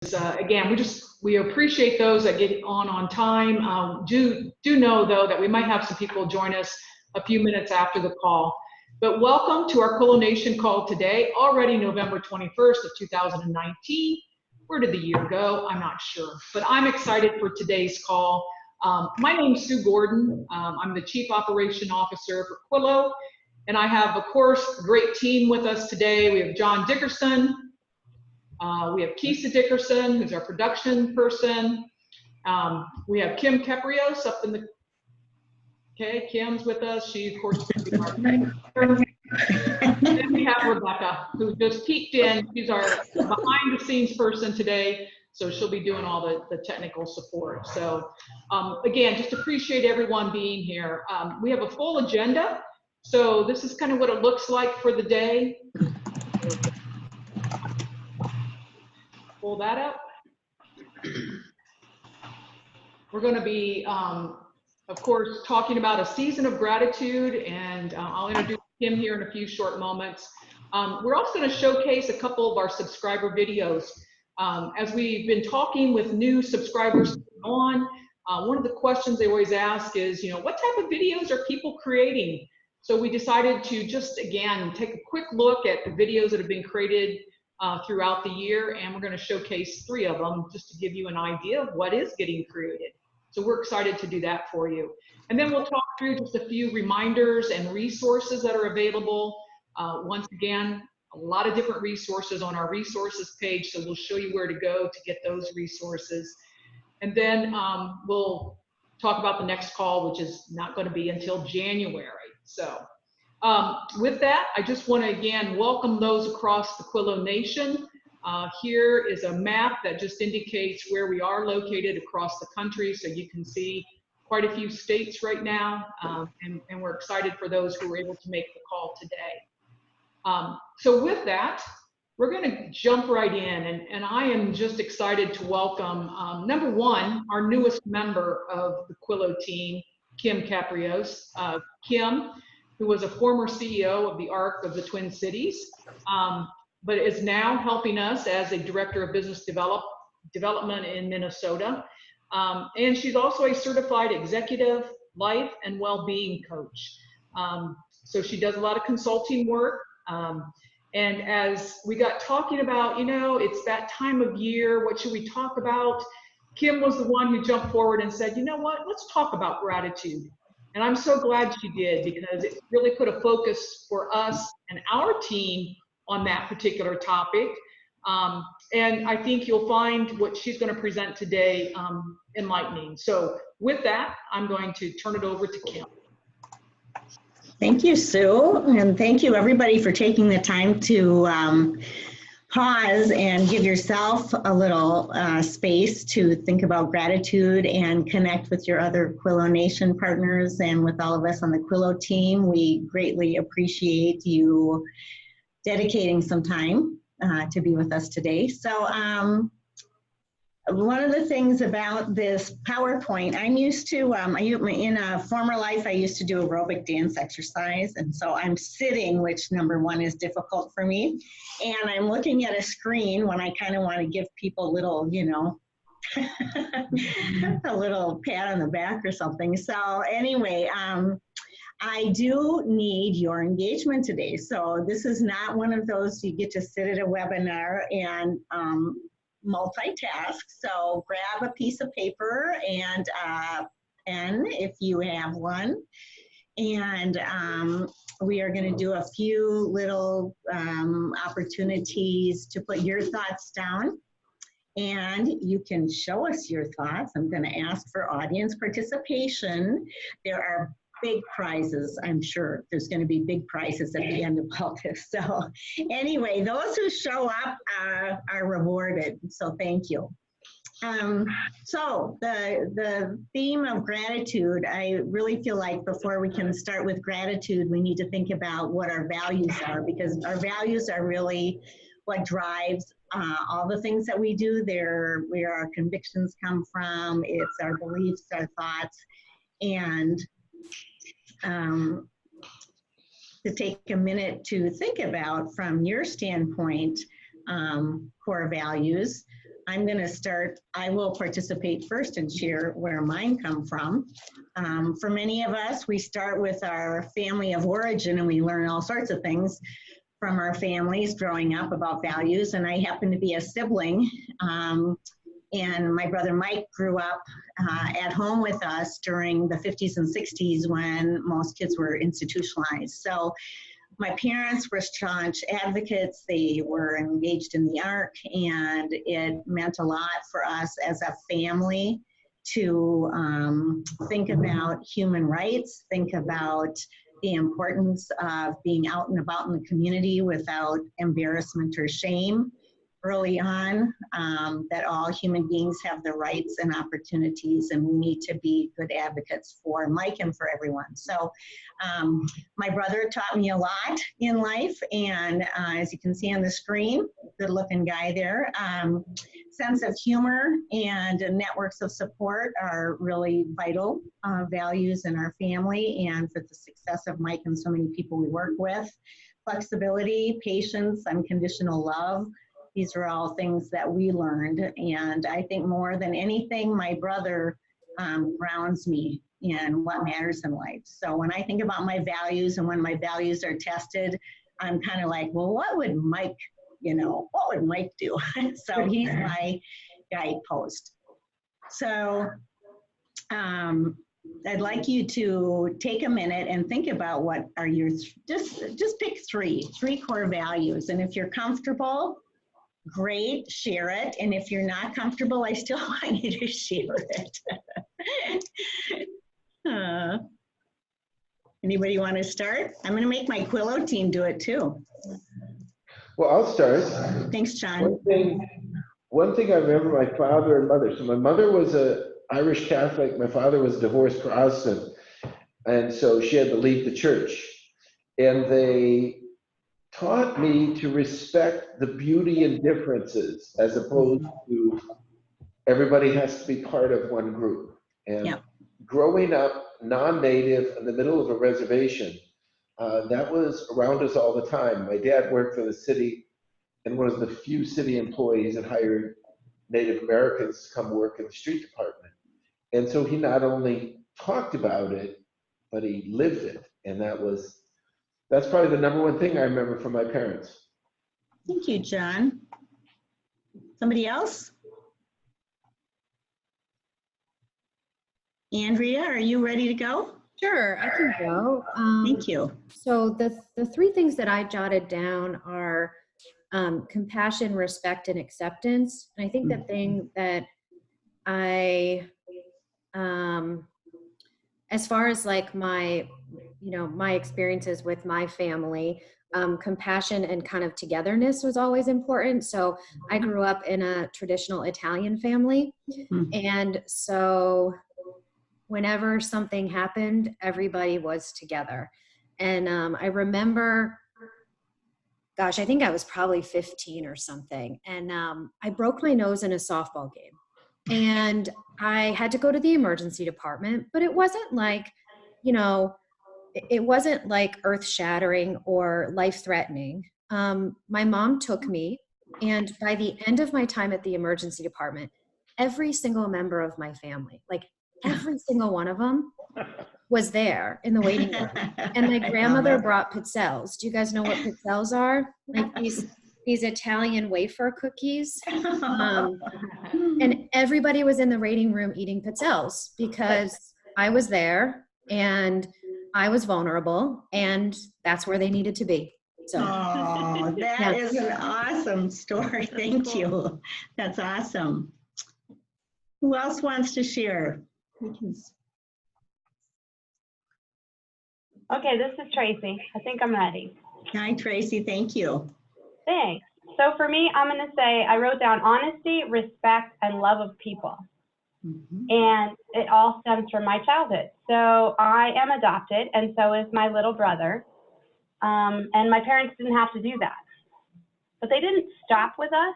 Again, we appreciate those that get on time. Do know though that we might have some people join us a few minutes after the call. But welcome to our Quillo Nation call today, already November 21st of 2019. Where did the year go? I'm not sure, but I'm excited for today's call. My name's Sue Gordon. I'm the Chief Operation Officer for Quillo, and I have, of course, a great team with us today. We have John Dickerson. We have Keisa Dickerson, who's our production person. We have Kim Keprios up in the, okay, Kim's with us. She, of course, is going to be our and then we have Rebecca, who just peeked in. She's our behind-the-scenes person today, so she'll be doing all the technical support. So, again, just appreciate everyone being here. We have a full agenda, so this is kind of what it looks like for the day. Pull that up. We're going to be, of course, talking about a season of gratitude, and I'll introduce Kim here in a few short moments. We're also going to showcase a couple of our subscriber videos. As we've been talking with new subscribers on, one of the questions they always ask is, what type of videos are people creating? So we decided to just, again, take a quick look at the videos that have been created throughout the year, and we're going to showcase 3 of them just to give you an idea of what is getting created. So we're excited to do that for you. And then we'll talk through just a few reminders and resources that are available. Once again, a lot of different resources on our resources page, so we'll show you where to go to get those resources. And then we'll talk about the next call, which is not going to be until January. So with that, I just want to again welcome those across the Quillo Nation. Here is a map that just indicates where we are located across the country, so you can see quite a few states right now, and we're excited for those who were able to make the call today. So with that, we're going to jump right in, and I am just excited to welcome, number one, our newest member of the Quillo team, Kim Keprios. Kim, who was a former CEO of the ARC of the Twin Cities, but is now helping us as a Director of Business Development in Minnesota. And she's also a certified executive life and well-being coach. So she does a lot of consulting work. And as we got talking about, it's that time of year, what should we talk about? Kim was the one who jumped forward and said, you know what, let's talk about gratitude. And I'm so glad she did, because it really put a focus for us and our team on that particular topic. And I think you'll find what she's going to present today enlightening. So with that, I'm going to turn it over to Kim. Thank you, Sue, and thank you everybody for taking the time to pause and give yourself a little space to think about gratitude and connect with your other Quillo Nation partners and with all of us on the Quillo team. We greatly appreciate you dedicating some time to be with us today. So one of the things about this PowerPoint, I'm used to, in a former life, I used to do aerobic dance exercise. And so I'm sitting, which number one is difficult for me. And I'm looking at a screen when I kind of want to give people a little, a little pat on the back or something. So anyway, I do need your engagement today. So this is not one of those you get to sit at a webinar and multitask. So grab a piece of paper and a pen if you have one. And we are going to do a few little opportunities to put your thoughts down. And you can show us your thoughts. I'm going to ask for audience participation. There are big prizes. I'm sure there's going to be big prizes at the end of all this. So anyway, those who show up are rewarded. So thank you. So the theme of gratitude, I really feel like before we can start with gratitude, we need to think about what our values are, because our values are really what drives all the things that we do. They're where our convictions come from. It's our beliefs, our thoughts, and to take a minute to think about, from your standpoint, core values. I'm going to start. I will participate first and share where mine come from. For many of us, we start with our family of origin and we learn all sorts of things from our families growing up about values. And I happen to be a sibling. And my brother Mike grew up at home with us during the 50s and 60s when most kids were institutionalized. So my parents were staunch advocates. They were engaged in the ARC, and it meant a lot for us as a family to think about human rights, think about the importance of being out and about in the community without embarrassment or shame early on, that all human beings have the rights and opportunities, and we need to be good advocates for Mike and for everyone. So my brother taught me a lot in life, and as you can see on the screen, good looking guy there, sense of humor and networks of support are really vital values in our family and for the success of Mike and so many people we work with. Flexibility, patience, unconditional love. These are all things that we learned. And I think more than anything, my brother grounds me in what matters in life. So when I think about my values and when my values are tested, I'm kind of like, well, what would Mike, what would Mike do? So he's my guidepost. So I'd like you to take a minute and think about what are your, just pick three core values. And if you're comfortable, great, share it. And if you're not comfortable, I still want you to share it. Anybody want to start? I'm going to make my Quillo team do it too. Well, I'll start. Thanks, John. One thing I remember my father and mother. So my mother was a Irish Catholic. My father was a divorced Protestant. And so she had to leave the church. And they taught me to respect the beauty and differences as opposed to everybody has to be part of one group. And growing up non-native in the middle of a reservation, that was around us all the time. My dad worked for the city and was the few city employees that hired Native Americans to come work in the street department. And so he not only talked about it, but he lived it. And that's probably the number one thing I remember from my parents. Thank you, John. Somebody else? Andrea, are you ready to go? Sure, I can go. Thank you. So the three things that I jotted down are compassion, respect, and acceptance. And I think the thing that I, as far as like my experiences with my family, compassion and kind of togetherness was always important. So I grew up in a traditional Italian family. And so whenever something happened, everybody was together. And I remember, gosh, I think I was probably 15 or something. And I broke my nose in a softball game. And I had to go to the emergency department, but it wasn't like, it wasn't like earth-shattering or life-threatening. My mom took me, and by the end of my time at the emergency department, every single member of my family, like every single one of them, was there in the waiting room. And my grandmother brought pizzelles. Do you guys know what pizzelles are? Like these Italian wafer cookies. And everybody was in the waiting room eating pizzelles because I was there and I was vulnerable, and that's where they needed to be. So, oh, that is an awesome story. Thank you. That's awesome. Who else wants to share? Okay, this is Tracy. I think I'm ready. Hi, Tracy. Thank you. Thanks. So for me, I'm going to say I wrote down honesty, respect, and love of people. And it all stems from my childhood. So I am adopted, and so is my little brother. And my parents didn't have to do that. But they didn't stop with us.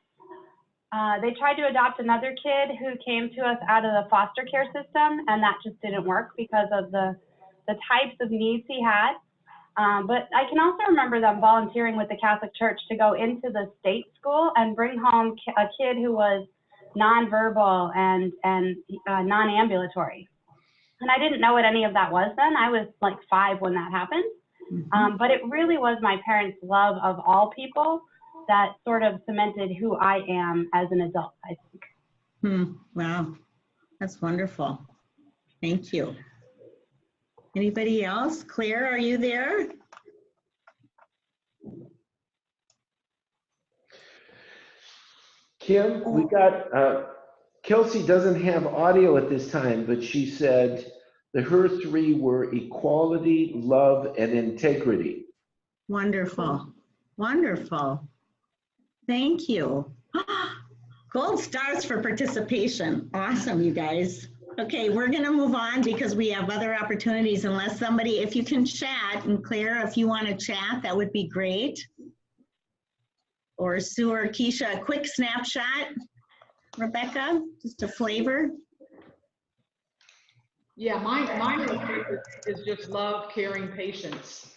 They tried to adopt another kid who came to us out of the foster care system, and that just didn't work because of the types of needs he had. But I can also remember them volunteering with the Catholic Church to go into the state school and bring home a kid who was nonverbal, and non-ambulatory. And I didn't know what any of that was then. I was like 5 when that happened. But it really was my parents' love of all people that sort of cemented who I am as an adult, I think. Wow, that's wonderful. Thank you. Anybody else? Claire, are you there? Kim, we got, Kelsey doesn't have audio at this time, but she said her 3 were equality, love, and integrity. Wonderful, wonderful. Thank you. Gold stars for participation. Awesome, you guys. Okay, we're gonna move on because we have other opportunities unless somebody, if you can chat, and Claire, if you wanna chat, that would be great. Or Sue or Keisha, a quick snapshot. Rebecca, just a flavor. Yeah, mine is just love, caring, patience.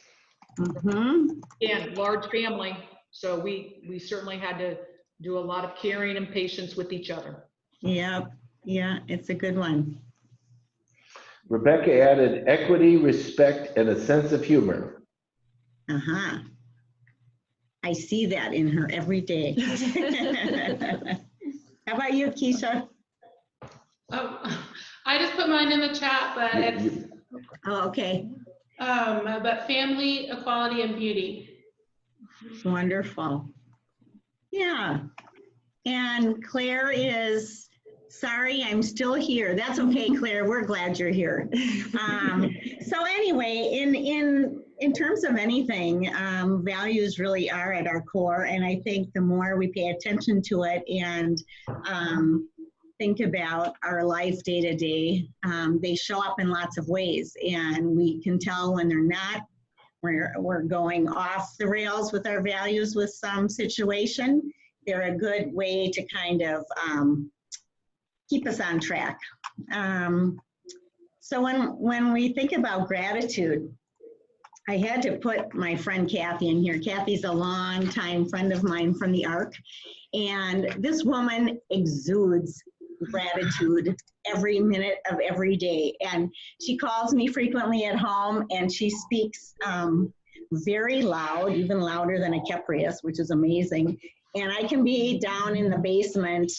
And large family, so we certainly had to do a lot of caring and patience with each other. Yeah, it's a good one. Rebecca added equity, respect, and a sense of humor. I see that in her every day. How about you, Keisha? Oh, I just put mine in the chat, but it's okay. But family, equality, and beauty. Wonderful. Yeah. And Claire is, sorry, I'm still here. That's okay, Claire. We're glad you're here. So anyway, in terms of anything, values really are at our core. And I think the more we pay attention to it and think about our life day to day, they show up in lots of ways. And we can tell when they're not. We're going off the rails with our values with some situation. They're a good way to kind of keep us on track. So when we think about gratitude, I had to put my friend Kathy in here. Kathy's a longtime friend of mine from the ARC, and this woman exudes gratitude every minute of every day. And she calls me frequently at home, and she speaks very loud, even louder than a Keprios, which is amazing. And I can be down in the basement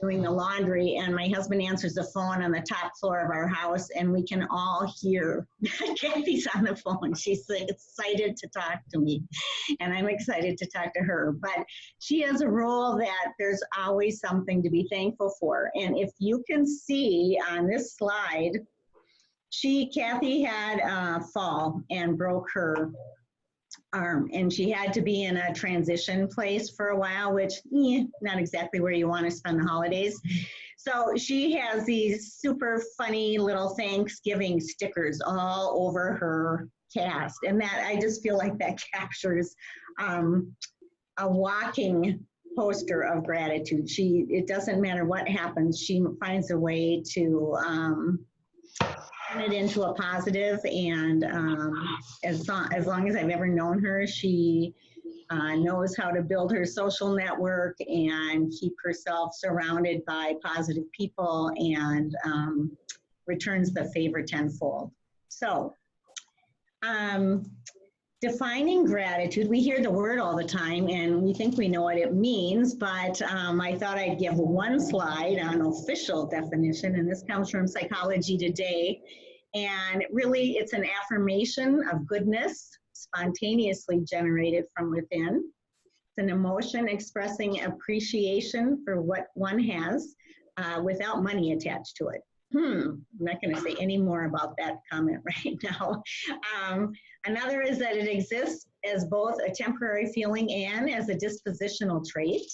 doing the laundry, and my husband answers the phone on the top floor of our house, and we can all hear Kathy's on the phone. She's excited to talk to me, and I'm excited to talk to her. But she has a rule that there's always something to be thankful for. And if you can see on this slide, Kathy had a fall and broke her arm, and she had to be in a transition place for a while, which not exactly where you want to spend the holidays. So she has these super funny little Thanksgiving stickers all over her cast, and that, I just feel like that captures a walking poster of gratitude. It doesn't matter what happens, she finds a way to turn it into a positive. And as long as I've ever known her, she knows how to build her social network and keep herself surrounded by positive people, and returns the favor tenfold. So defining gratitude, we hear the word all the time and we think we know what it means, but I thought I'd give one slide on official definition, and this comes from Psychology Today. And really, it's an affirmation of goodness, spontaneously generated from within. It's an emotion expressing appreciation for what one has without money attached to it. I'm not going to say any more about that comment right now. Another is that it exists as both a temporary feeling and as a dispositional trait.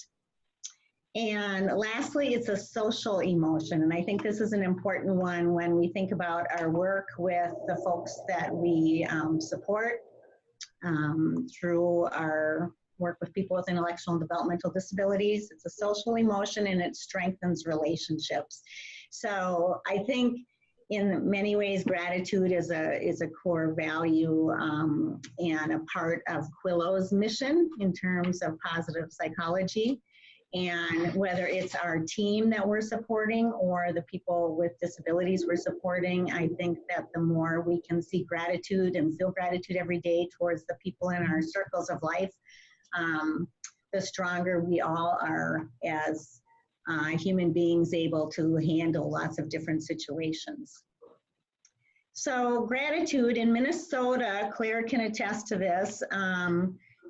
And lastly, it's a social emotion. And I think this is an important one when we think about our work with the folks that we support through our work with people with intellectual and developmental disabilities. It's a social emotion, and it strengthens relationships. So I think in many ways, gratitude is a core value and a part of Quillo's mission in terms of positive psychology. And whether it's our team that we're supporting or the people with disabilities we're supporting, I think that the more we can see gratitude and feel gratitude every day towards the people in our circles of life, the stronger we all are as human beings, able to handle lots of different situations. So gratitude in Minnesota, Claire can attest to this.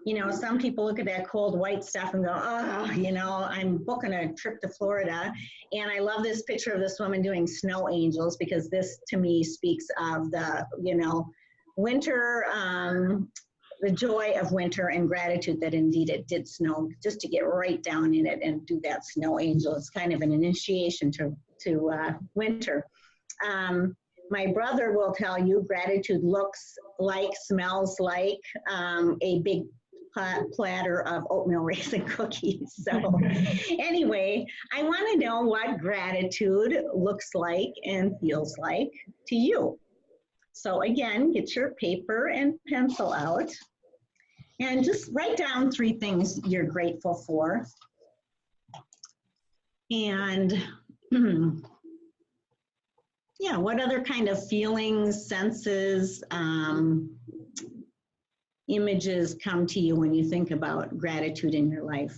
You know, some people look at that cold white stuff and go, oh, you know, I'm booking a trip to Florida. And I love this picture of this woman doing snow angels, because this to me speaks of the, you know, winter, the joy of winter and gratitude that indeed it did snow, just to get right down in it and do that snow angel. It's kind of an initiation to winter. My brother will tell you gratitude looks like, smells like a big platter of oatmeal raisin cookies. So anyway, I want to know what gratitude looks like and feels like to you. So again, get your paper and pencil out and just write down 3 things you're grateful for. And yeah, what other kind of feelings, senses, images come to you when you think about gratitude in your life?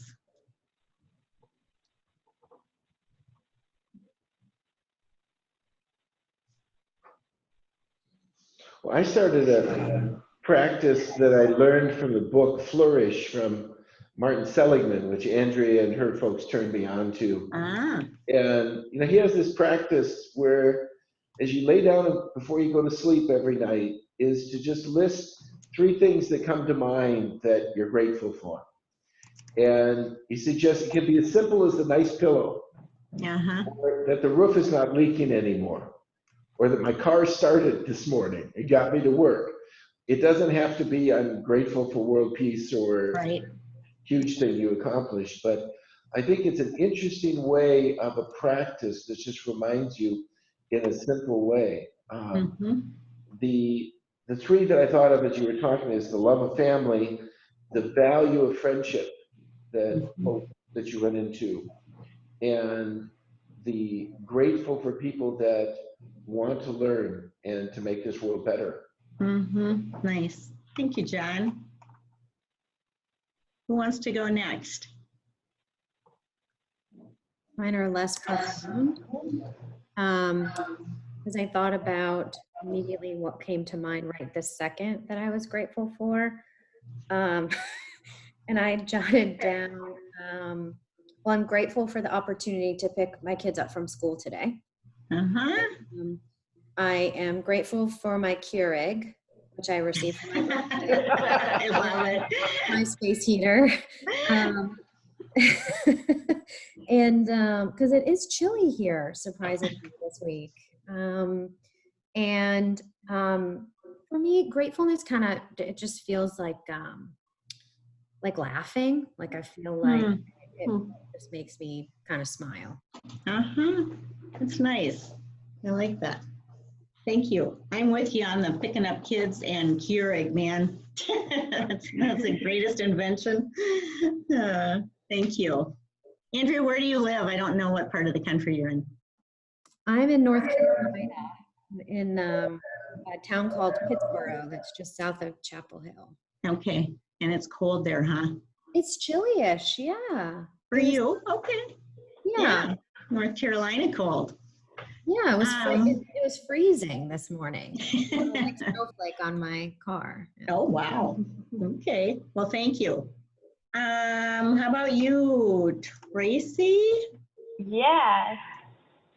Well, I started a practice that I learned from the book Flourish from Martin Seligman, which Andrea and her folks turned me on to. And you know, he has this practice where, as you lay down before you go to sleep every night, is to just list 3 things that come to mind that you're grateful for. And he suggests it can be as simple as a nice pillow, or that the roof is not leaking anymore, or that my car started this morning, it got me to work. It doesn't have to be I'm grateful for world peace or huge thing you accomplished, but I think it's an interesting way of a practice that just reminds you in a simple way. The 3 that I thought of as you were talking is the love of family, the value of friendship that you run into, and the grateful for people that want to learn and to make this world better. Nice. Thank you, John. Who wants to go next? Mine are less profound. Because I thought about immediately what came to mind right this second that I was grateful for. And I jotted down, well, I'm grateful for the opportunity to pick my kids up from school today. I am grateful for my Keurig, which I received from my birthday. I love it. My space heater. And because it is chilly here, surprisingly, this week. And for me, gratefulness kind of, it just feels like laughing. Like I feel like it just makes me kind of smile. That's nice. I like that. Thank you. I'm with you on the picking up kids and Keurig, man. That's the greatest invention. Thank you. Andrea, where do you live? I don't know what part of the country you're in. I'm in North Carolina, in a town called Pittsboro that's just south of Chapel Hill. Okay, and it's cold there, huh? It's chilly-ish, yeah. For you? Okay. Yeah. North Carolina cold. Yeah, it was freezing this morning. Like snowflake on my car. Yeah. Oh, wow. Okay, well, thank you. How about you, Tracy? Yeah.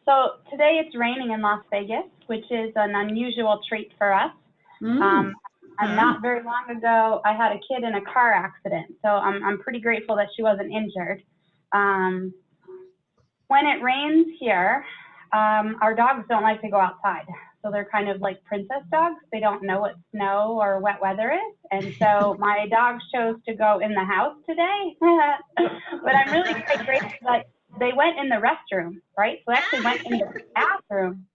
So today it's raining in Las Vegas, which is an unusual treat for us. Not very long ago, I had a kid in a car accident, so I'm pretty grateful that she wasn't injured. When it rains here, our dogs don't like to go outside. So they're kind of like princess dogs. They don't know what snow or wet weather is. And so my dogs chose to go in the house today. But I'm really quite grateful that they went in the restroom, right? So they actually went in the bathroom.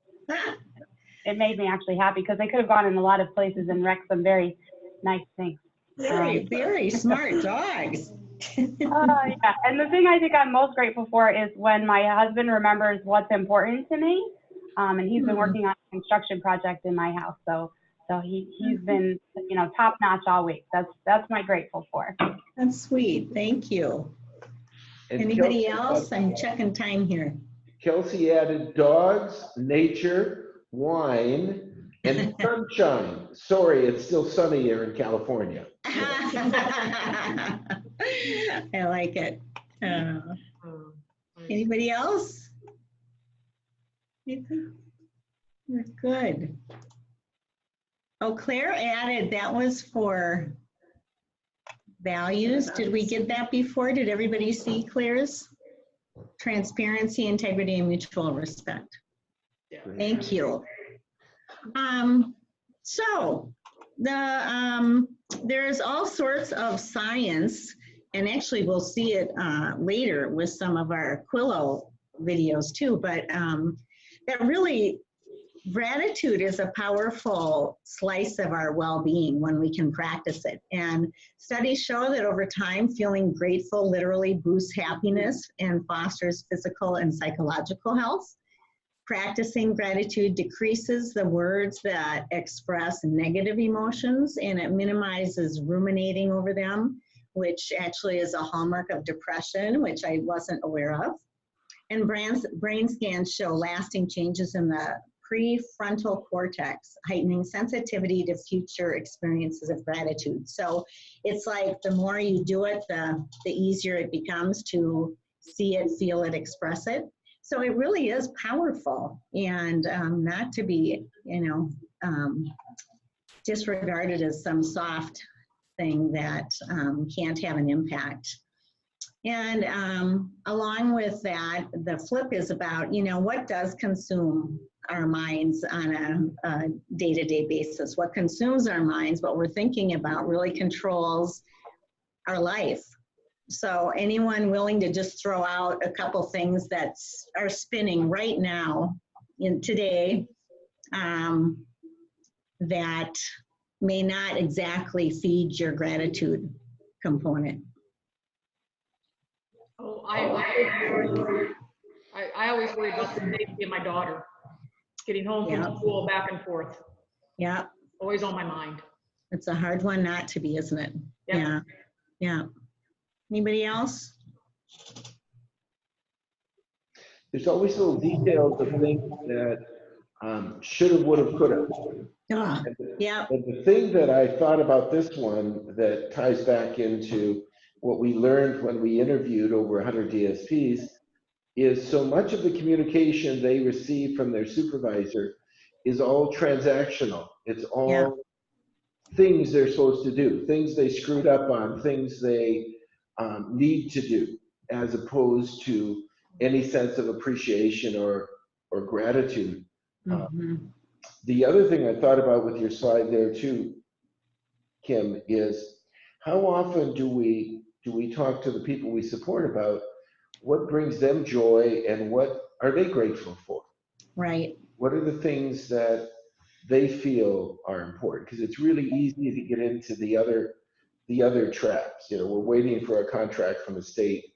It made me actually happy because they could have gone in a lot of places and wrecked some very nice things. Very, very smart dogs. Yeah, and the thing I think I'm most grateful for is when my husband remembers what's important to me. And he's been working on a construction project in my house, so he's been, you know, top notch all week. That's my grateful for. That's sweet. Thank you. And Anybody Kelsey, else? I'm checking time here. Kelsey added dogs, nature, wine, and sunshine. Sorry, it's still sunny here in California. I like it. Anybody else? Anything? We're good. Oh, Claire added, that was for values. Did we get that before? Did everybody see Claire's? Transparency, integrity, and mutual respect. Thank you. So there's all sorts of science, and actually we'll see it later with some of our Quillo videos too, but that really, gratitude is a powerful slice of our well-being when we can practice it. And studies show that over time, feeling grateful literally boosts happiness and fosters physical and psychological health. Practicing gratitude decreases the words that express negative emotions, and it minimizes ruminating over them, which actually is a hallmark of depression, which I wasn't aware of. And brain scans show lasting changes in the prefrontal cortex, heightening sensitivity to future experiences of gratitude. So it's like the more you do it, the easier it becomes to see it, feel it, express it. So it really is powerful, and not to be, disregarded as some soft thing that can't have an impact. And along with that, the flip is about, what does consume our minds on a day-to-day basis? What consumes our minds, what we're thinking about, really controls our life. So anyone willing to just throw out a couple things that are spinning right now in today that may not exactly feed your gratitude component? Oh, I always worry about the safety of my daughter, getting home from school, back and forth. Yeah. Always on my mind. It's a hard one not to be, isn't it? Yep. Yeah. Anybody else? There's always little details of things that should have, would have, could have. Yeah. And the thing that I thought about this one that ties back into what we learned when we interviewed over 100 DSPs is so much of the communication they receive from their supervisor is all transactional. It's all things they're supposed to do, things they screwed up on, things they need to do, as opposed to any sense of appreciation or gratitude. The other thing I thought about with your slide there too, Kim, is how often do we talk to the people we support about what brings them joy and what are they grateful for? Right. What are the things that they feel are important? Because it's really easy to get into the other traps. We're waiting for a contract from the state,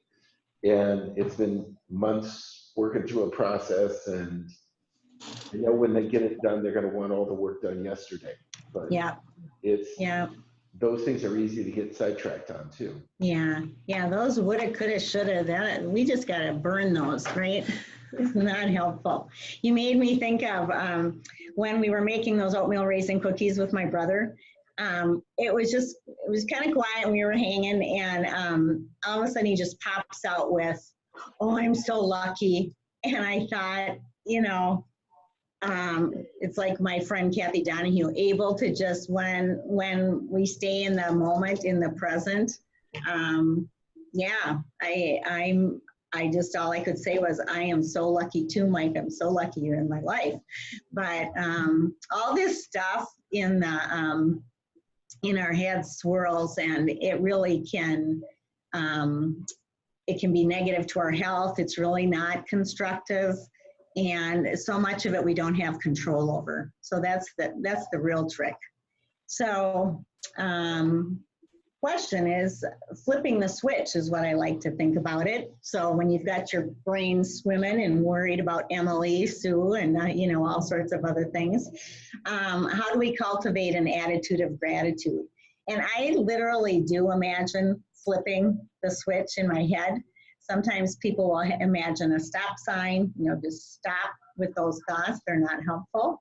and it's been months working through a process, and when they get it done, they're going to want all the work done yesterday. But those things are easy to get sidetracked on too. Yeah, those woulda, coulda, shoulda, we just got to burn those, right? It's not helpful. You made me think of when we were making those oatmeal raisin cookies with my brother. It was kind of quiet and we were hanging, and all of a sudden he just pops out with, "Oh, I'm so lucky." And I thought, it's like my friend Kathy Donahue, able to just, when we stay in the moment, in the present, I just, all I could say was, I am so lucky too, Mike. I'm so lucky you're in my life. But all this stuff in our head swirls, and it really can, it can be negative to our health. It's really not constructive. And so much of it we don't have control over. So that's the real trick. So what question is flipping the switch is what I like to think about it. So when you've got your brain swimming and worried about Emily, Sue, and you know, all sorts of other things, how do we cultivate an attitude of gratitude? And I literally do imagine flipping the switch in my head. Sometimes people will imagine a stop sign, you know, just stop with those thoughts. They're not helpful.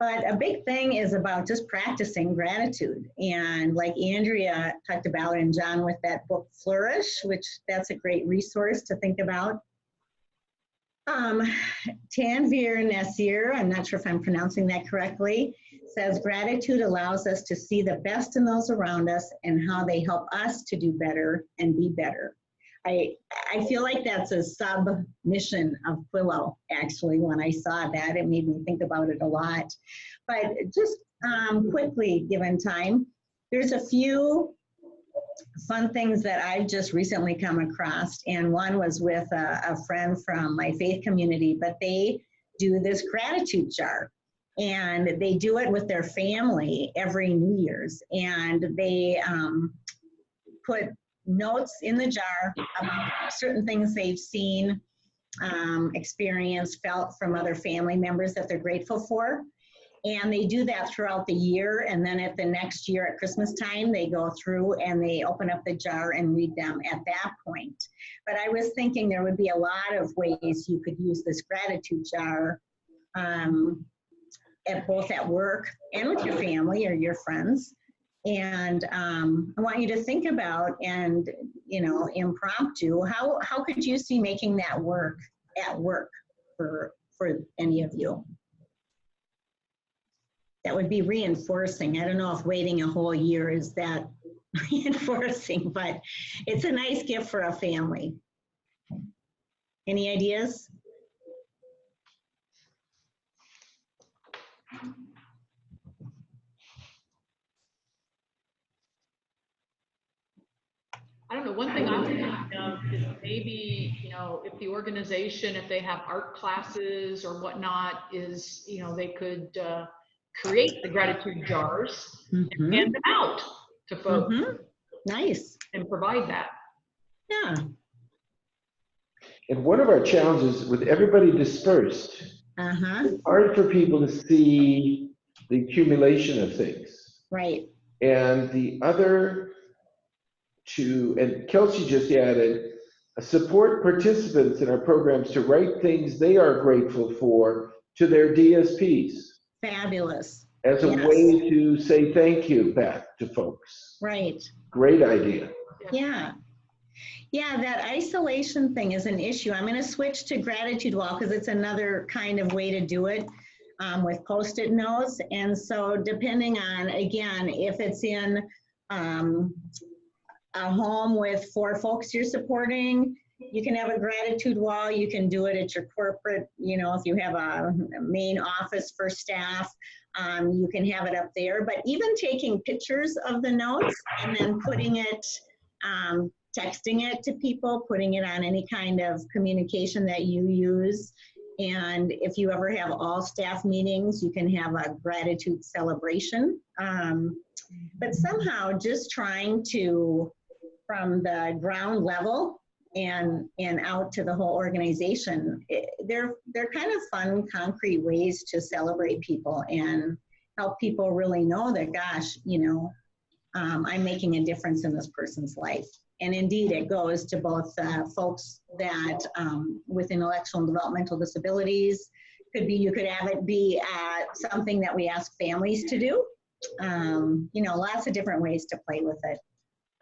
But a big thing is about just practicing gratitude. And like Andrea talked about, and John with that book, Flourish, which that's a great resource to think about. Tanvir Nasir, I'm not sure if I'm pronouncing that correctly, says gratitude allows us to see the best in those around us and how they help us to do better and be better. I feel like that's a sub-mission of Quillo, actually. When I saw that, it made me think about it a lot. But just quickly, given time, there's a few fun things that I've just recently come across, and one was with a friend from my faith community, but they do this gratitude jar, and they do it with their family every New Year's, and they put notes in the jar about certain things they've seen, experienced, felt from other family members that they're grateful for. And they do that throughout the year. And then at the next year at Christmas time, they go through and they open up the jar and read them at that point. But I was thinking there would be a lot of ways you could use this gratitude jar both at work and with your family or your friends. And I want you to think about, and, you know, impromptu, how could you see making that work at work for any of you? That would be reinforcing. I don't know if waiting a whole year is that reinforcing, but it's a nice gift for a family. Any ideas? I don't know, one thing I'm thinking of is maybe, you know, if the organization, if they have art classes or whatnot, is, you know, they could create the gratitude jars and hand them out to folks Nice. and provide that. Yeah. And one of our challenges with everybody dispersed, it's hard for people to see the accumulation of things. Right. And the other two, and Kelsey just added, support participants in our programs to write things they are grateful for to their DSPs. Fabulous. As a way to say thank you back to folks. Right. Great idea. Yeah. Yeah, that isolation thing is an issue. I'm going to switch to gratitude wall because it's another kind of way to do it with Post-it notes. And so depending on, again, if it's in a home with 4 folks you're supporting, you can have a gratitude wall. You can do it at your corporate, you know, if you have a main office for staff, you can have it up there. But even taking pictures of the notes and then putting it, texting it to people, putting it on any kind of communication that you use. And if you ever have all staff meetings, you can have a gratitude celebration. But somehow just trying to, from the ground level and out to the whole organization, they're kind of fun, concrete ways to celebrate people and help people really know that, gosh, you know, I'm making a difference in this person's life. And indeed, it goes to both folks that with intellectual and developmental disabilities. Could be, you could have it be something that we ask families to do. You know, lots of different ways to play with it.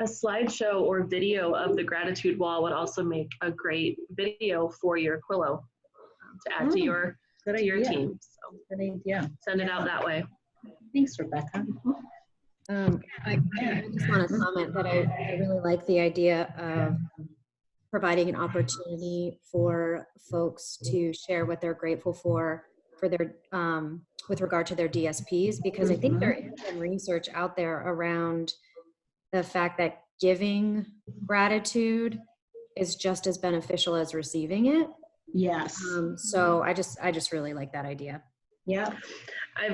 A slideshow or video of the gratitude wall would also make a great video for your Quillo to add to your team. So good idea. Send it out that way. Thanks, Rebecca. I just want to comment that I really like the idea of providing an opportunity for folks to share what they're grateful for their with regard to their DSPs, because I think there is some research out there around the fact that giving gratitude is just as beneficial as receiving it. Yes. So I just really like that idea. Yeah.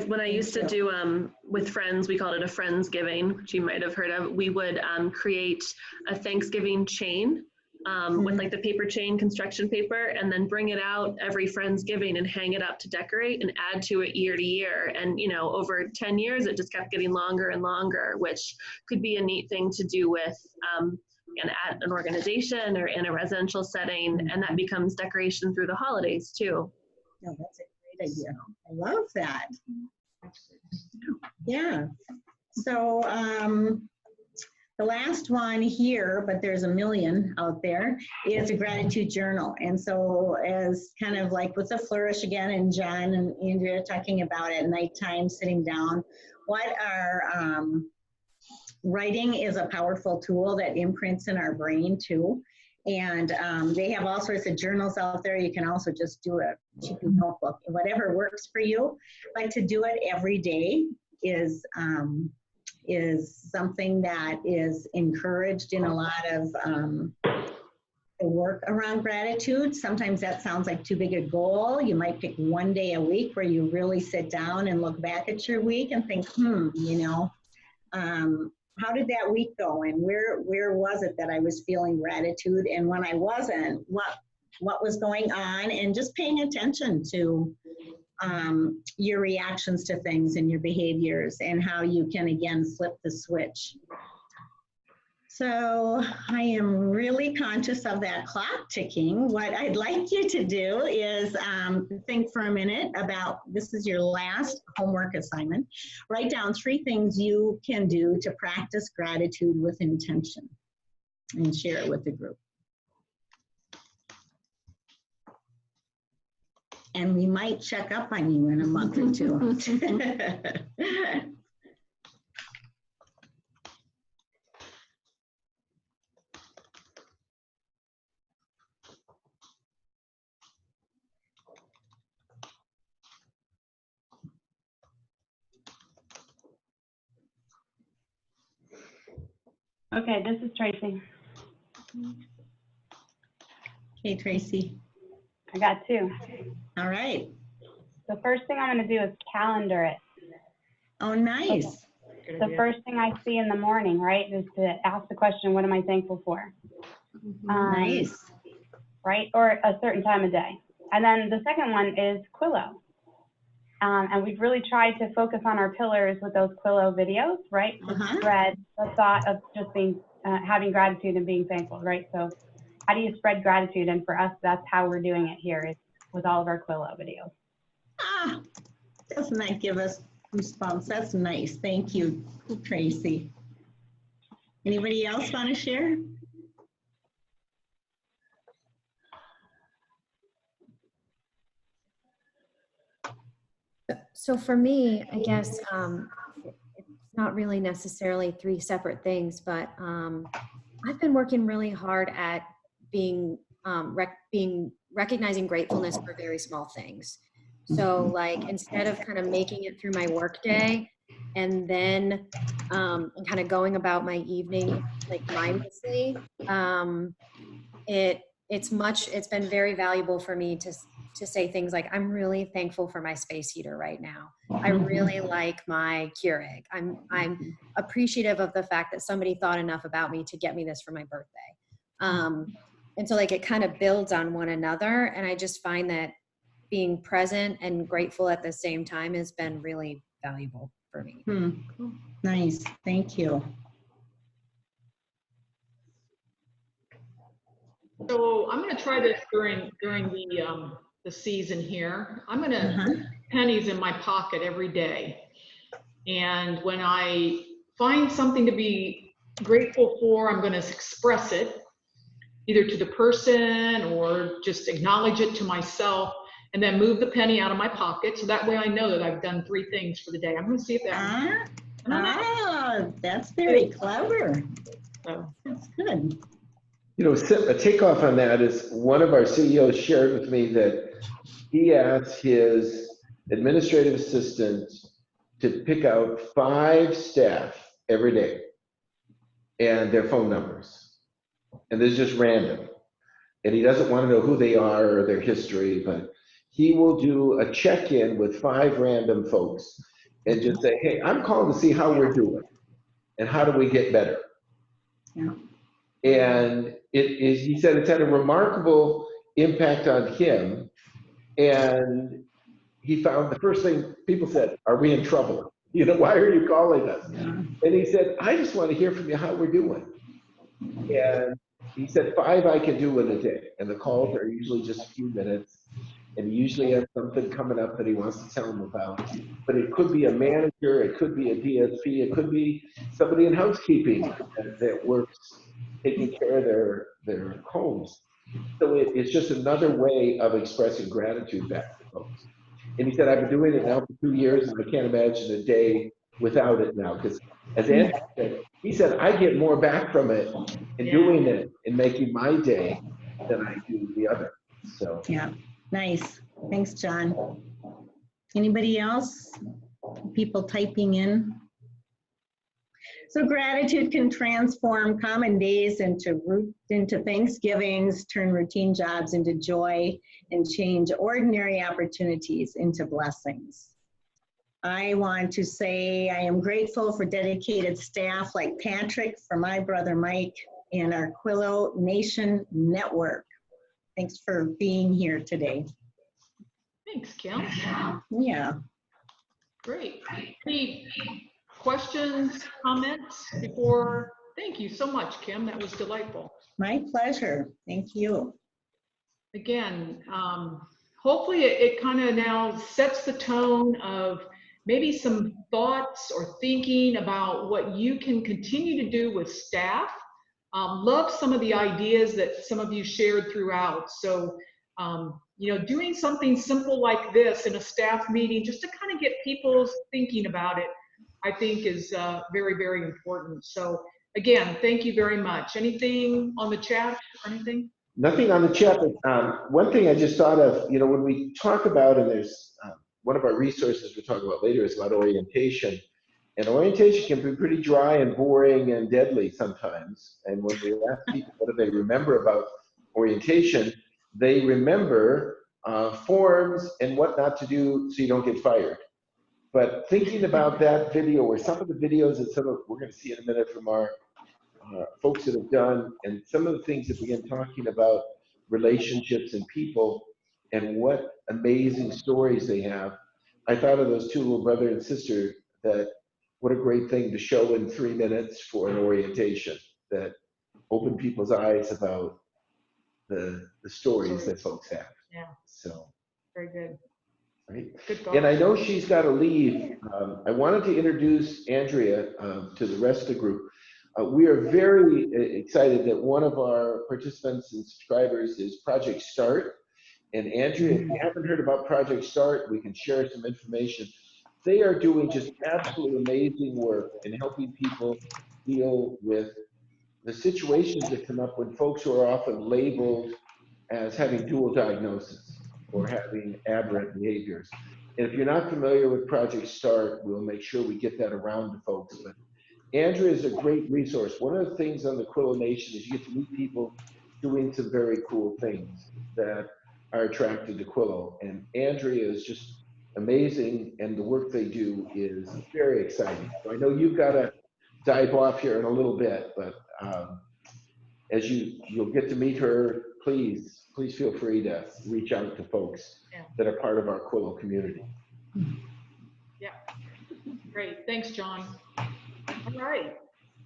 When I used to do with friends, we called it a Friendsgiving, which you might have heard of. We would create a Thanksgiving chain with like the paper chain, construction paper, and then bring it out every Friendsgiving and hang it up to decorate and add to it year to year. And you know, over 10 years, it just kept getting longer and longer, which could be a neat thing to do with at an organization or in a residential setting, and that becomes decoration through the holidays too. No, that's a great idea. I love that. Yeah. So the last one here, but there's a million out there, is a gratitude journal. And so as kind of like with the flourish again, and John and Andrea talking about at nighttime, sitting down, what are writing is a powerful tool that imprints in our brain too. And they have all sorts of journals out there. You can also just do a cheap notebook, whatever works for you. But to do it every day is something that is encouraged in a lot of the work around gratitude. Sometimes that sounds like too big a goal. You might pick one day a week where you really sit down and look back at your week and think, you know, how did that week go, and where was it that I was feeling gratitude, and when I wasn't, what was going on, and just paying attention to your reactions to things and your behaviors, and how you can again flip the switch. So I am really conscious of that clock ticking. What I'd like you to do is think for a minute about, this is your last homework assignment. Write down 3 things you can do to practice gratitude with intention and share it with the group. And we might check up on you in a month or 2. Okay, this is Tracy. Hey, Tracy. I got 2. All right. The first thing I'm going to do is calendar it. Oh, nice. The first thing I see in the morning, right, is to ask the question, what am I thankful for? Nice. Right, or a certain time of day. And then the second one is Quillo. And we've really tried to focus on our pillars with those Quillo videos, right? Spread the thought of just being, having gratitude and being thankful, right? So how do you spread gratitude? And for us, that's how we're doing it here, is with all of our Quillo videos. Ah, doesn't that give us goosebumps? That's nice. Thank you, Tracy. Anybody else want to share? So for me, I guess it's not really necessarily 3 separate things, but I've been working really hard at being recognizing gratefulness for very small things. So like instead of kind of making it through my work day and then kind of going about my evening like mindlessly, it's been very valuable for me to say things like, I'm really thankful for my space heater right now. I really like my Keurig. I'm appreciative of the fact that somebody thought enough about me to get me this for my birthday. And so like it kind of builds on one another. And I just find that being present and grateful at the same time has been really valuable for me. Nice, thank you. So I'm going to try this during the season here. I'm going to put pennies in my pocket every day. And when I find something to be grateful for, I'm going to express it either to the person or just acknowledge it to myself, and then move the penny out of my pocket. So that way I know that I've done 3 things for the day. I'm going to see if that. That's very clever. So. That's good. You know, a takeoff on that is one of our CEOs shared with me that he asked his administrative assistant to pick out 5 staff every day and their phone numbers. And this is just random. And he doesn't want to know who they are or their history, but he will do a check-in with 5 random folks and just say, hey, I'm calling to see how we're doing and how do we get better. Yeah. And he said it's had a remarkable impact on him. And he found the first thing people said, are we in trouble? You know, why are you calling us? Yeah. And he said, I just want to hear from you how we're doing. And he said 5 I can do in a day. And the calls are usually just a few minutes. And he usually has something coming up that he wants to tell them about. But it could be a manager, it could be a DSP, it could be somebody in housekeeping that works taking care of their homes. So it's just another way of expressing gratitude back to folks. And he said, I've been doing it now for 2 years, and I can't imagine a day without it now. Because as Andrew said, he said, I get more back from it in doing it and making my day than I do the other. So Yeah, nice. Thanks, John. Anybody else? People typing in? So gratitude can transform common days into Thanksgivings, turn routine jobs into joy, and change ordinary opportunities into blessings. I want to say I am grateful for dedicated staff like Patrick, for my brother Mike, and our Quillo Nation Network. Thanks for being here today. Thanks, Kim. Yeah. Great. Any questions, comments before? Thank you so much, Kim. That was delightful. My pleasure. Thank you. Again, hopefully it kind of now sets the tone of maybe some thoughts or thinking about what you can continue to do with staff. Love some of the ideas that some of you shared throughout. So, you know, doing something simple like this in a staff meeting just to kind of get people's thinking about it, I think is very, very important. So again, thank you very much. Anything on the chat or anything? nothing on the chat, but one thing I just thought of, you know, when we talk about, and there's one of our resources we'll talk about later is about orientation. And orientation can be pretty dry and boring and deadly sometimes. And when we ask people what do they remember about orientation, they remember forms and what not to do so you don't get fired. But thinking about that video, or some of the videos that we're going to see in a minute from our folks that have done, and some of the things that begin talking about relationships and people and what amazing stories they have. I thought of those 2 little brother and sister, that what a great thing to show in 3 minutes for an orientation that open people's eyes about the stories that folks have. Yeah. So Very good. right. Good And I thought. know she's got to leave. I wanted to introduce Andrea to the rest of the group. We are very excited that one of our participants and subscribers is Project Start. And Andrea, if you haven't heard about Project Start, we can share some information. They are doing just absolutely amazing work in helping people deal with the situations that come up when folks who are often labeled as having dual diagnosis or having aberrant behaviors. And if you're not familiar with Project Start, we'll make sure we get that around to folks. But Andrea is a great resource. One of the things on the Quillo Nation is you get to meet people doing some very cool things that are attracted to Quillo. And Andrea is just amazing, and the work they do is very exciting. So I know you've got to dive off here in a little bit, but as you'll get to meet her, please feel free to reach out to folks that are part of our Quillo community. Yeah, great. Thanks, John. All right.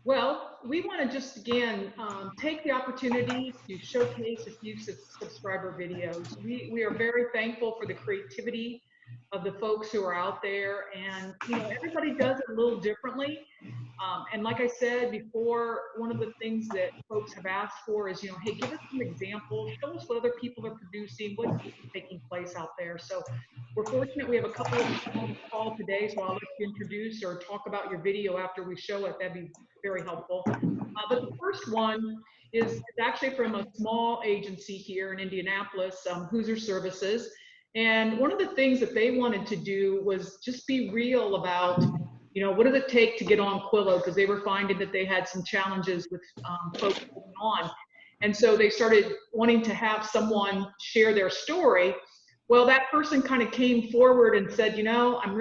Well, we want to just again take the opportunity to showcase a few subscriber videos. We are very thankful for the creativity of the folks who are out there, and you know, everybody does it a little differently. And like I said before, one of the things that folks have asked for is, you know, hey, give us some examples, show us what other people are producing, what's taking place out there. So we're fortunate we have a couple of people on the call today, so I'll let you introduce or talk about your video after we show it. That'd be very helpful. But the first one is actually from a small agency here in Indianapolis, Hoosier Services. And one of the things that they wanted to do was just be real about, you know, what does it take to get on Quillo? Because they were finding that they had some challenges with folks going on. And so they started wanting to have someone share their story. Well, that person kind of came forward and said, you know, I'm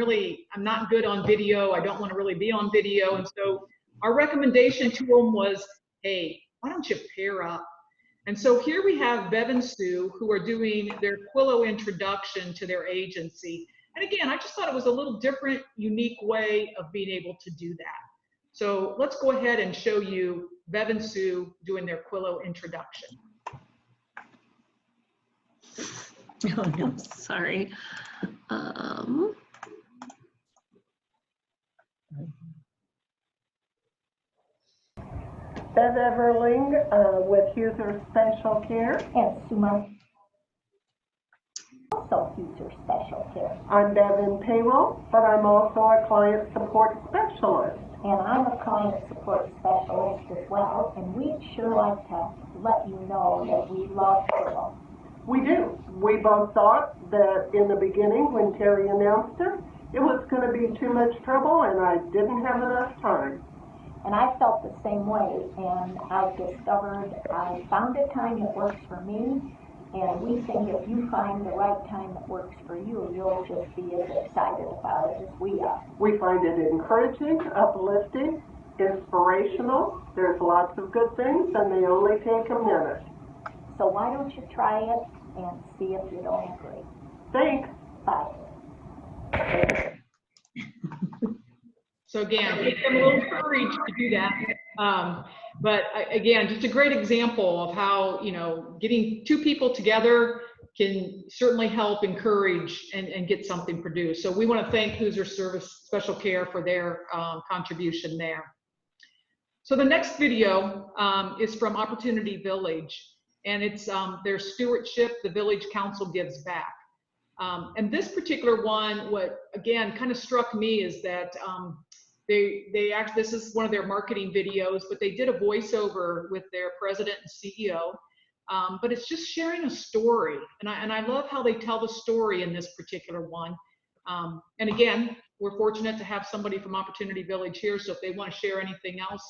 not good on video. I don't want to really be on video. And so our recommendation to them was, hey, why don't you pair up? And so here we have Bev and Sue, who are doing their Quillo introduction to their agency. And again, I just thought it was a little different, unique way of being able to do that. So let's go ahead and show you Bev and Sue doing their Quillo introduction. Oh, no, sorry. Bev Everling with User Special Care. And Suma, also User Special Care. I'm Bev in payroll, but I'm also a client support specialist. And I'm a client support specialist as well. And we'd sure like to let you know that we love Quillo. We do. We both thought that in the beginning when Terry announced it was going to be too much trouble and I didn't have enough time. And I felt the same way, and I found a time that works for me, and we think if you find the right time that works for you, you'll just be as excited about it as we are. We find it encouraging, uplifting, inspirational. There's lots of good things, and they only take a minute. So why don't you try it and see if you don't agree. Thanks. Bye. So again, give them a little courage to do that. But again, just a great example of how, you know, getting two people together can certainly help encourage and get something produced. So we want to thank User Service Special Care for their contribution there. So the next video is from Opportunity Village, and it's their stewardship, the Village Council Gives Back. And this particular one, what again kind of struck me is that this is one of their marketing videos, but they did a voiceover with their president and CEO. But it's just sharing a story, and I love how they tell the story in this particular one. And again, we're fortunate to have somebody from Opportunity Village here, so if they want to share anything else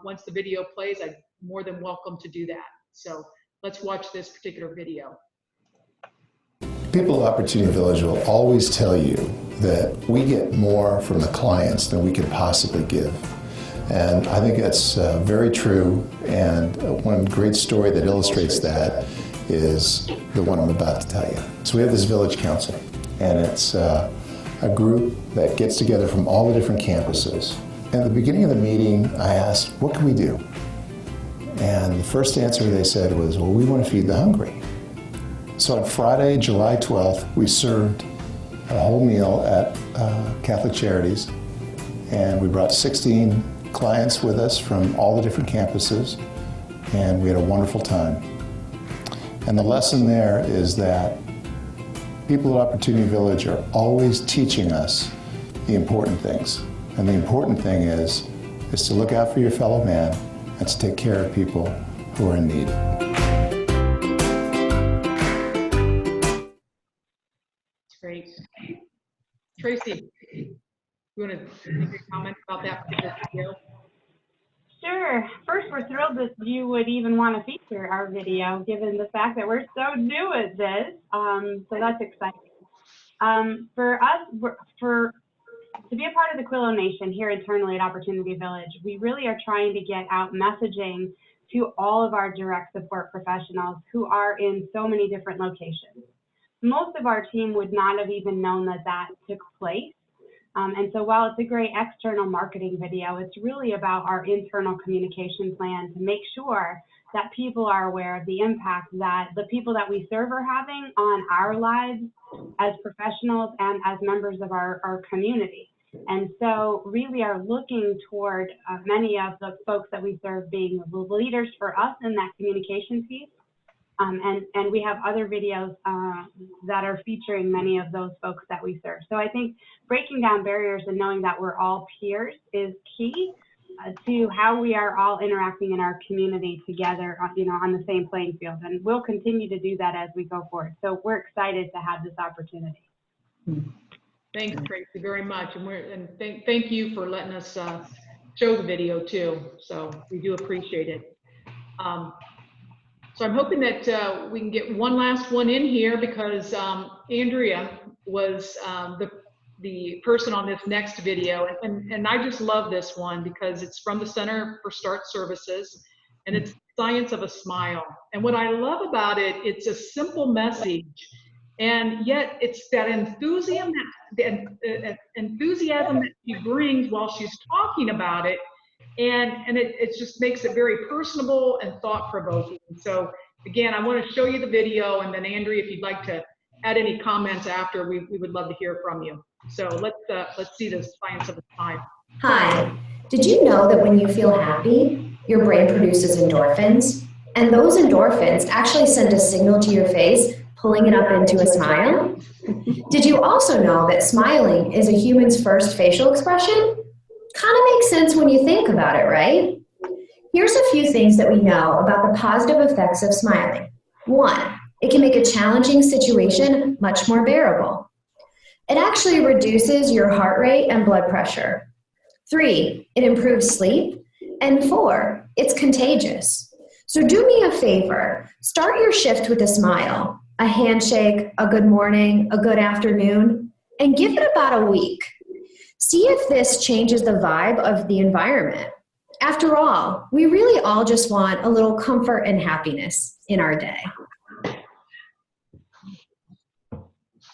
once the video plays, I'm more than welcome to do that. So let's watch this particular video. People at Opportunity Village will always tell you that we get more from the clients than we can possibly give. And I think that's very true, and one great story that illustrates that is the one I'm about to tell you. So we have this Village Council, and it's a group that gets together from all the different campuses. And at the beginning of the meeting, I asked, what can we do? And the first answer they said was, well, we want to feed the hungry. So on Friday, July 12th, we served a whole meal at Catholic Charities, and we brought 16 clients with us from all the different campuses, and we had a wonderful time. And the lesson there is that people at Opportunity Village are always teaching us the important things. And the important thing is to look out for your fellow man and to take care of people who are in need. Great. Tracy, you want to make a comment about that video? Sure. First, we're thrilled that you would even want to feature our video, given the fact that we're so new at this. So that's exciting. For us, to be a part of the Quillo Nation here internally at Opportunity Village, we really are trying to get out messaging to all of our direct support professionals who are in so many different locations. Most of our team would not have even known that that took place. And so while it's a great external marketing video, it's really about our internal communication plan to make sure that people are aware of the impact that the people that we serve are having on our lives as professionals and as members of our community. And so really are looking toward many of the folks that we serve being the leaders for us in that communication piece. And we have other videos that are featuring many of those folks that we serve. So I think breaking down barriers and knowing that we're all peers is key to how we are all interacting in our community together, on the same playing field. And we'll continue to do that as we go forward. So we're excited to have this opportunity. Thanks, Tracy, very much. And thank you for letting us show the video too. So we do appreciate it. So I'm hoping that we can get one last one in here because Andrea was the person on this next video. And I just love this one because it's from the Center for Start Services and it's Science of a Smile. And what I love about it, it's a simple message and yet it's that enthusiasm that she brings while she's talking about it. And it just makes it very personable and thought-provoking. So again, I want to show you the video, and then Andrea, if you'd like to add any comments after, we would love to hear from you. So let's see this Science of a Smile. Hi, did you know that when you feel happy, your brain produces endorphins? And those endorphins actually send a signal to your face, pulling it up into a smile? Did you also know that smiling is a human's first facial expression? Kind of makes sense when you think about it, right? Here's a few things that we know about the positive effects of smiling. 1, it can make a challenging situation much more bearable. It actually reduces your heart rate and blood pressure. 3, it improves sleep. And 4, it's contagious. So do me a favor, start your shift with a smile, a handshake, a good morning, a good afternoon, and give it about a week. See if this changes the vibe of the environment. After all, we really all just want a little comfort and happiness in our day.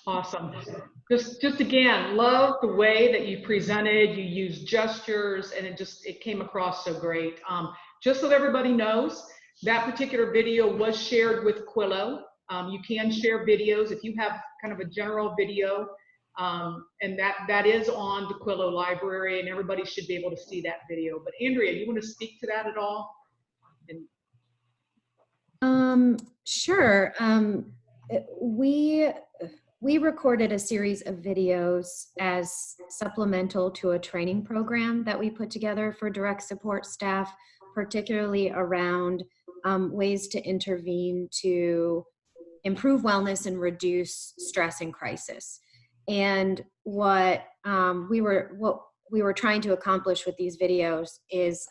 Awesome. Just again, love the way that you presented, you used gestures, and it came across so great. Just so that everybody knows, that particular video was shared with Quillo. You can share videos if you have kind of a general video. And that is on the Quillo library, and everybody should be able to see that video. But Andrea, you want to speak to that at all? Sure. We recorded a series of videos as supplemental to a training program that we put together for direct support staff, particularly around ways to intervene to improve wellness and reduce stress and crisis. And what we were trying to accomplish with these videos is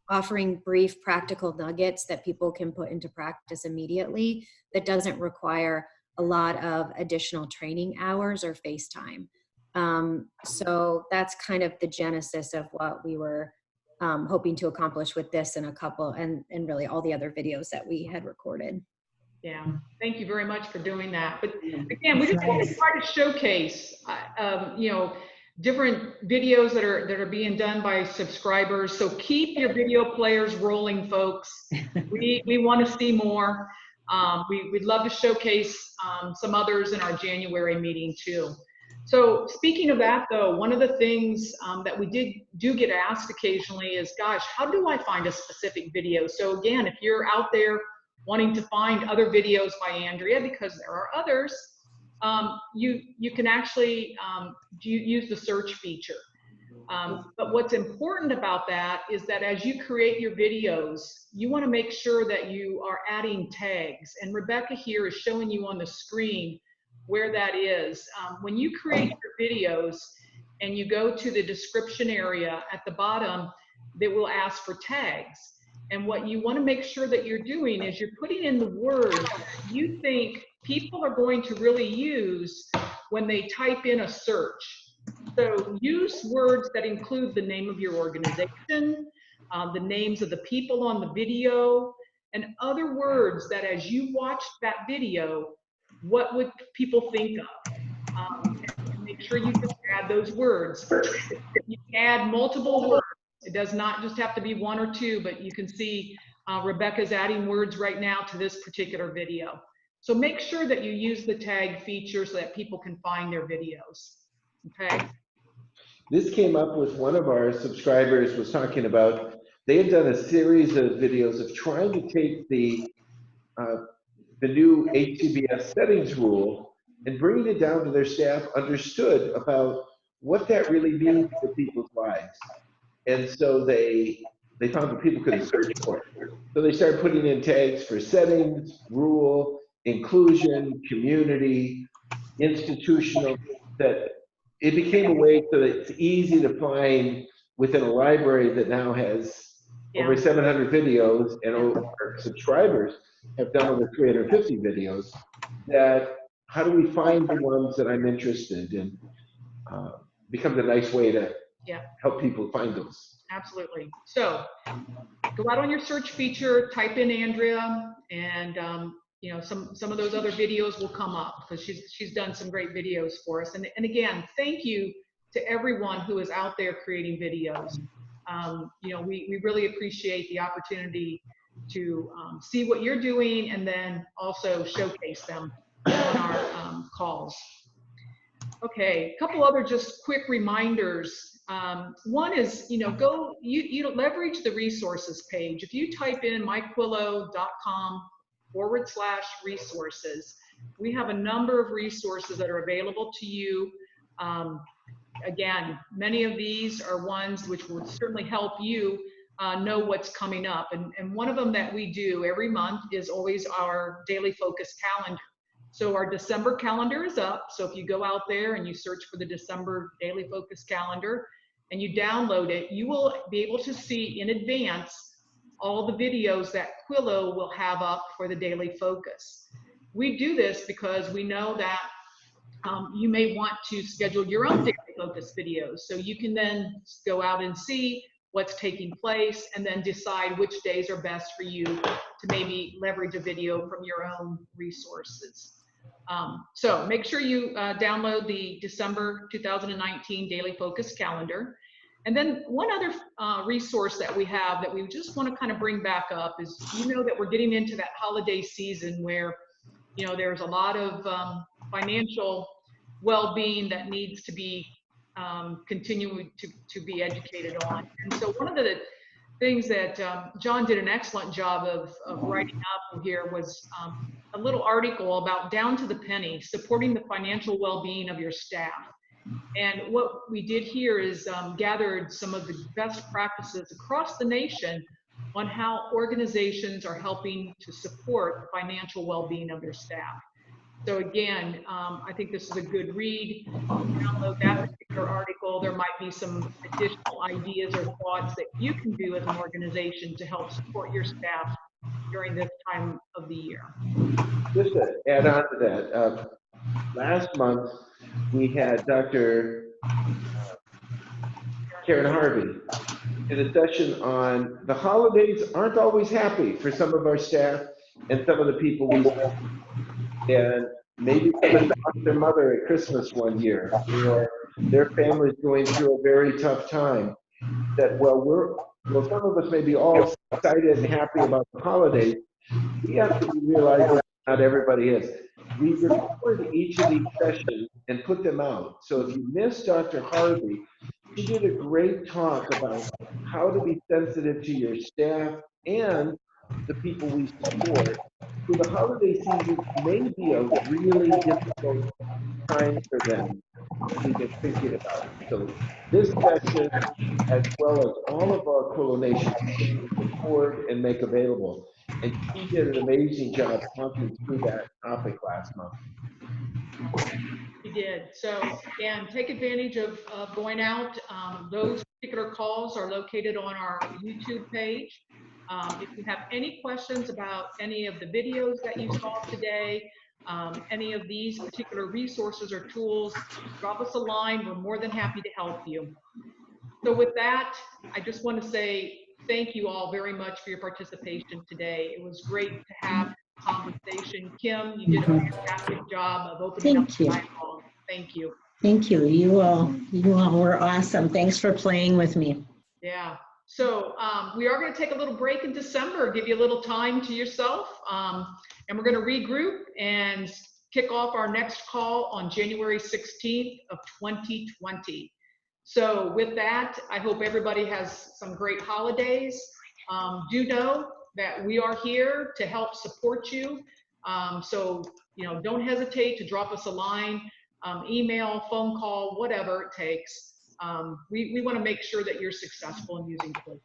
offering brief practical nuggets that people can put into practice immediately that doesn't require a lot of additional training hours or face time. So that's kind of the genesis of what we were hoping to accomplish with this and a couple and really all the other videos that we had recorded. Yeah, thank you very much for doing that. But again, we just want to try to showcase, you know, different videos that are being done by subscribers. So keep your video players rolling, folks. We want to see more. We'd love to showcase some others in our January meeting too. So speaking of that though, one of the things that we do get asked occasionally is, gosh, how do I find a specific video? So again, if you're out there wanting to find other videos by Andrea, because there are others, you can actually use the search feature. But what's important about that is that as you create your videos, you want to make sure that you are adding tags. And Rebecca here is showing you on the screen where that is. When you create your videos and you go to the description area at the bottom, they will ask for tags. And what you want to make sure that you're doing is you're putting in the words you think people are going to really use when they type in a search. So use words that include the name of your organization, the names of the people on the video, and other words that as you watch that video, what would people think of? And make sure you just add those words. You can add multiple words. It does not just have to be one or two, but you can see Rebecca's adding words right now to this particular video. So make sure that you use the tag feature so that people can find their videos, okay? This came up with one of our subscribers was talking about, they had done a series of videos of trying to take the new HCBS settings rule and bringing it down to their staff understood about what that really means for people's lives. And so they found that people couldn't search for it. So they started putting in tags for settings, rule, inclusion, community, institutional, that it became a way so that it's easy to find within a library that now has over 700 videos, and our subscribers have done over 350 videos. That how do we find the ones that I'm interested in? Becomes a nice way to help people find those. Absolutely. So go out on your search feature, type in Andrea, and you know, some of those other videos will come up because she's done some great videos for us. And again, thank you to everyone who is out there creating videos. You know, we really appreciate the opportunity to see what you're doing and then also showcase them on our calls. Okay, a couple other just quick reminders. One is, you know, you leverage the resources page. If you type in myquillo.com/resources, we have a number of resources that are available to you. Again, many of these are ones which will certainly help you know what's coming up. And one of them that we do every month is always our daily focus calendar. So our December calendar is up. So if you go out there and you search for the December daily focus calendar and you download it, you will be able to see in advance all the videos that Quillo will have up for the daily focus. We do this because we know that you may want to schedule your own daily focus videos. So you can then go out and see what's taking place and then decide which days are best for you to maybe leverage a video from your own resources. So make sure you download the December 2019 Daily Focus Calendar. And then one other resource that we have that we just want to kind of bring back up is, you know, that we're getting into that holiday season where, you know, there's a lot of financial well-being that needs to be continuing to be educated on. And so one of the things that John did an excellent job of writing up here was a little article about down to the penny, supporting the financial well-being of your staff. And what we did here is gathered some of the best practices across the nation on how organizations are helping to support the financial well-being of their staff. So again, I think this is a good read. Download that particular article. There might be some additional ideas or thoughts that you can do as an organization to help support your staff during this time of the year. Just to add on to that, last month we had Dr. Karen Harvey in a session on the holidays aren't always happy for some of our staff and some of the people we know. And maybe someone lost their mother at Christmas one year, or their family's going through a very tough time. That well, some of us may be all excited and happy about the holidays. We have to realize that not everybody is. We record each of these sessions and put them out. So if you missed Dr. Harvey, she did a great talk about how to be sensitive to your staff and the people we support. So the holiday season may be a really difficult time for them to get thinking about it. So this session, as well as all of our Quillo Nation, we support and make available. And she did an amazing job talking through that topic last month. We did. So again, take advantage of going out. Those particular calls are located on our YouTube page. If you have any questions about any of the videos that you saw today, any of these particular resources or tools, drop us a line. We're more than happy to help you. So with that, I just want to say thank you all very much for your participation today. It was great to have a conversation. Kim, you did a fantastic job of opening up the dialogue. Thank you. Thank you. You all were awesome. Thanks for playing with me. Yeah. So we are going to take a little break in December, give you a little time to yourself, and we're going to regroup and kick off our next call on January 16th of 2020. So with that, I hope everybody has some great holidays. Do know that we are here to help support you. So, you know, don't hesitate to drop us a line, email, phone call, whatever it takes. We want to make sure that you're successful in using Quillo.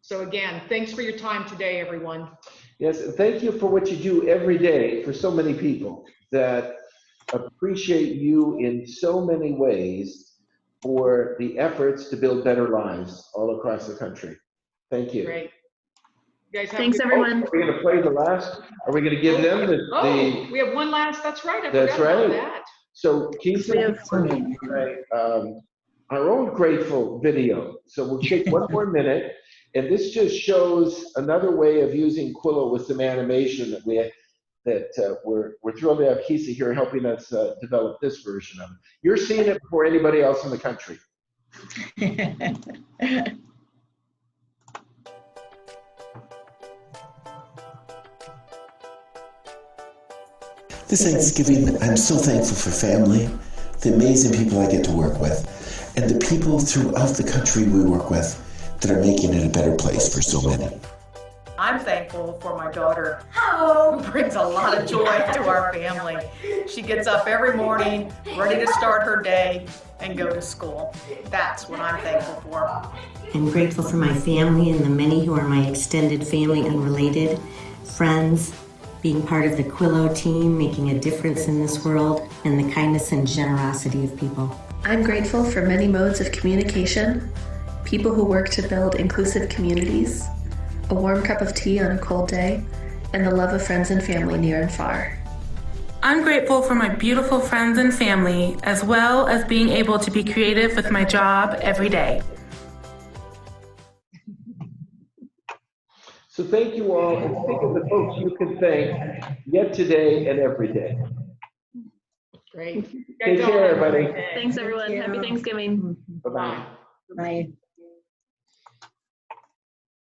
So again, thanks for your time today, everyone. Yes, thank you for what you do every day for so many people that appreciate you in so many ways for the efforts to build better lives all across the country. Thank you. Great. You guys have Thanks, a good- everyone. Are we gonna play the last? Are we gonna give them the? We have one last, that's right, I That's forgot about right. that. So Keith, We have- our own grateful video. So we'll take one more minute, and this just shows another way of using Quillo with some animation that we're thrilled to have Kisa here helping us develop this version of it. You're seeing it before anybody else in the country. This Thanksgiving, I'm so thankful for family, the amazing people I get to work with, and the people throughout the country we work with that are making it a better place for so many. I'm thankful for my daughter, who brings a lot of joy to our family. She gets up every morning, ready to start her day and go to school. That's what I'm thankful for. I'm grateful for my family and the many who are my extended family, unrelated, friends, being part of the Quillo team, making a difference in this world, and the kindness and generosity of people. I'm grateful for many modes of communication, people who work to build inclusive communities, a warm cup of tea on a cold day, and the love of friends and family near and far. I'm grateful for my beautiful friends and family, as well as being able to be creative with my job every day. So thank you all, and think of the folks you can thank yet today and every day. Great. Take care, everybody. Thanks, everyone. Happy Thanksgiving. Bye-bye. Bye.